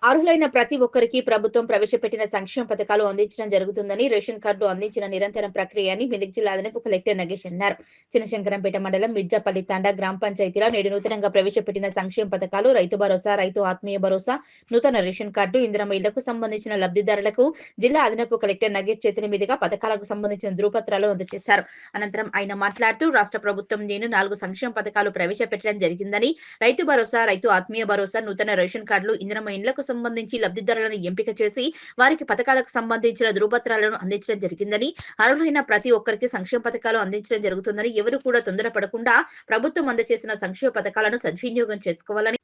అర్హులైన ప్రతి ఒక్కరికి ప్రభుత్వం ప్రవేశపెట్టిన సంక్షేమ పథకాలు అందించడం జరుగుతుందని, రేషన్ కార్డులు అందించిన నిరంతరం ప్రక్రియ అని మెదక్ జిల్లా అదనపు కలెక్టర్ నగేష్ అన్నారు. చినశంకరంపేట మండలం మిర్జాపల్లి తాండా గ్రామ పంచాయతీలో నేడు నూతనంగా ప్రవేశపెట్టిన సంక్షేమ పథకాలు రైతు భరోసా, రైతు ఆత్మీయ భరోసా, నూతన రేషన్ కార్డు, ఇందిరమ్మ ఇళ్లకు సంబంధించిన లబ్ధిదారులకు జిల్లా అదనపు కలెక్టర్ నగేష్ చేతుల మీదుగా పథకాలకు సంబంధించిన ధృవపత్రాలు అందజేశారు. అనంతరం ఆయన మాట్లాడుతూ రాష్ట్ర ప్రభుత్వం నేను 4 సంక్షేమ పథకాలు ప్రవేశపెట్టడం జరిగిందని, రైతు భరోసా, రైతు ఆత్మీయ భరోసా, నూతన రేషన్ కార్డులు, ఇందిరమ్మ ఇండ్లకు సంబంధించి లబ్ధిదారులను ఎంపిక చేసి వారికి పథకాలకు సంబంధించిన ధృవపత్రాలను అందించడం జరిగిందని, అర్హులైన ప్రతి ఒక్కరికి సంక్షేమ పథకాలు అందించడం జరుగుతుందని, ఎవరు కూడా తొందరపడకుండా ప్రభుత్వం అందజేసిన సంక్షేమ పథకాలను సద్వినియోగం చేసుకోవాలని,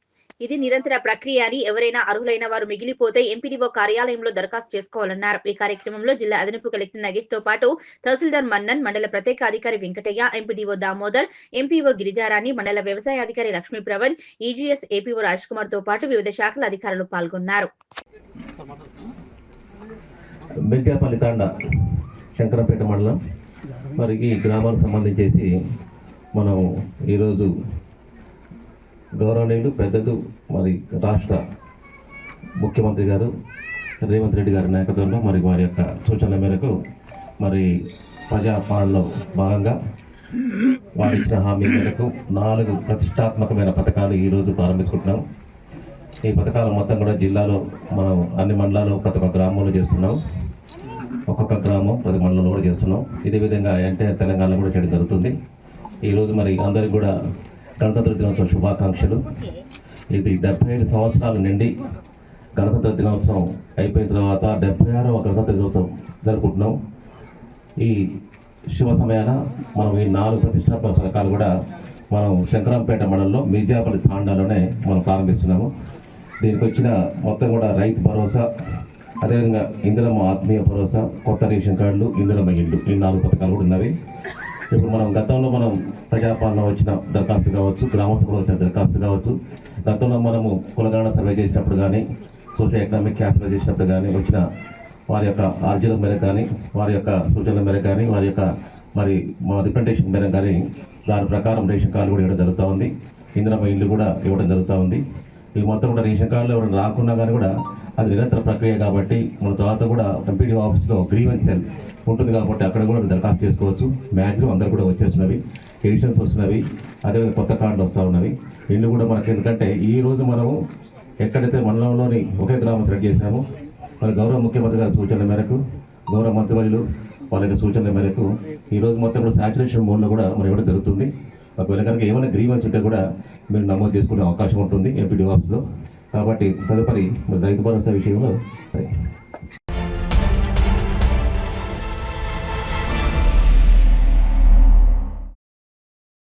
ఇది నిరంతర ప్రక్రియ అని, ఎవరైనా అర్హులైన వారు మిగిలిపోతే ఎంపీడీఓ కార్యాలయంలో దరఖాస్తు చేసుకోవాలన్నారు. ఈ కార్యక్రమంలో జిల్లా అదనపు కలెక్టర్ నగేష్ తో పాటు తహసీల్దార్ మన్నన్, మండల ప్రత్యేక అధికారి వెంకటయ్య, ఎంపీడీఓ దామోదర్, ఎంపీఓ గిరిజారాణి, మండల వ్యవసాయ అధికారి లక్ష్మీ ప్రవణ్, ఈజీఎస్ ఏపీఓ రాజ్ కుమార్ తో పాటు వివిధ శాఖల అధికారులు పాల్గొన్నారు. మిర్జాపల్లి తాండా శంకరంపేట మండలం మరి ఈ గ్రామానికి సంబంధించేసి మనం ఈరోజు గౌరవనీయులు పెద్దలు మరి రాష్ట్ర ముఖ్యమంత్రి గారు రేవంత్ రెడ్డి గారి నాయకత్వంలో మరి వారి యొక్క సూచనల మేరకు మరి ప్రజాపాలనలో భాగంగా వారి ఇచ్చిన హామీ మేరకు 4 ప్రతిష్టాత్మకమైన పథకాలు ఈరోజు ప్రారంభించుకుంటున్నాం. ఈ పథకాలు మొత్తం కూడా జిల్లాలో మనం అన్ని మండలాల్లో ప్రతి ఒక్క గ్రామంలో చేస్తున్నాం. ఒక్కొక్క గ్రామం ప్రతి మండలంలో కూడా చేస్తున్నాం. ఇదే విధంగా ఎంటైర్ తెలంగాణలో కూడా చేయడం జరుగుతుంది. ఈరోజు మరి అందరికి కూడా గణతంత్ర దినోత్సవ శుభాకాంక్షలు. ఇది 75 సంవత్సరాల నుండి గణతంత్ర దినోత్సవం అయిపోయిన తర్వాత 76వ గణతంత్ర దినోత్సవం జరుపుకుంటున్నాం. ఈ శుభ సమయాన మనం ఈ 4 ప్రతిష్టాత్మక పథకాలు కూడా మనం శంకరంపేట మండలంలో మిర్జాపల్లి తాండాలోనే మనం ప్రారంభిస్తున్నాము. దీనికి వచ్చిన మొత్తం కూడా రైతు భరోసా, అదేవిధంగా ఇందిరమ్మ ఆత్మీయ భరోసా, కొత్త రేషన్ కార్డులు, ఇందిరమ్మ ఇళ్ళు, ఈ 4 పథకాలు కూడా ఉన్నవి. ఇప్పుడు మనం గతంలో మనం ప్రజాపాలన వచ్చిన దరఖాస్తు కావచ్చు, గ్రామసభలో వచ్చిన దరఖాస్తు కావచ్చు, గతంలో మనము కులగణన సర్వే చేసినప్పుడు కానీ, సోషల్ ఎకనామిక్ క్యాస్ట్ సర్వే చేసినప్పుడు కానీ వచ్చిన వారి యొక్క అర్జీల మేరకు కానీ, వారి యొక్క సూచనల మేరకు కానీ, వారి యొక్క మరి మా రిప్రజెంటేషన్ మేరకు కానీ దాని ప్రకారం రేషన్ కార్డు కూడా ఇవ్వడం జరుగుతూ ఉంది. ఇందిరమ్మ ఇల్లు కూడా ఇవ్వడం జరుగుతూ ఉంది. ఈ మొత్తం కూడా రేషన్ కార్డులో ఎవరైనా రాకున్నా కానీ కూడా అది నిరంతర ప్రక్రియ కాబట్టి మన తర్వాత కూడా ఎంపీడీ ఆఫీస్లో గ్రీవెన్స్ సెల్ ఉంటుంది కాబట్టి అక్కడ కూడా దరఖాస్తు చేసుకోవచ్చు. మ్యాక్సిమం అందరు కూడా వచ్చేస్తున్నవి, ఎడిషన్స్ వస్తున్నవి, అదేవిధంగా కొత్త కార్డులు వస్తూ ఉన్నవి. ఇల్లు కూడా మనకి ఎందుకంటే ఈరోజు మనము ఎక్కడైతే మండలంలోని ఒకే గ్రామం సెలెక్ట్ చేసినామో మరి గౌరవ ముఖ్యమంత్రి గారి సూచనల మేరకు, గౌరవ మంత్రివర్యులు వాళ్ళ యొక్క సూచనల మేరకు ఈరోజు మొత్తం కూడా సాచురేషన్ మోడ్లో కూడా మనం ఇవ్వడం జరుగుతుంది. ఒకవేళ కనుక ఏమైనా గ్రీవెన్స్ ఉంటే కూడా మీరు నమోదు చేసుకునే అవకాశం ఉంటుంది ఎంపీడీ ఆఫీస్లో. కాబట్టి తదుపరి రైతు భరోసా విషయంలో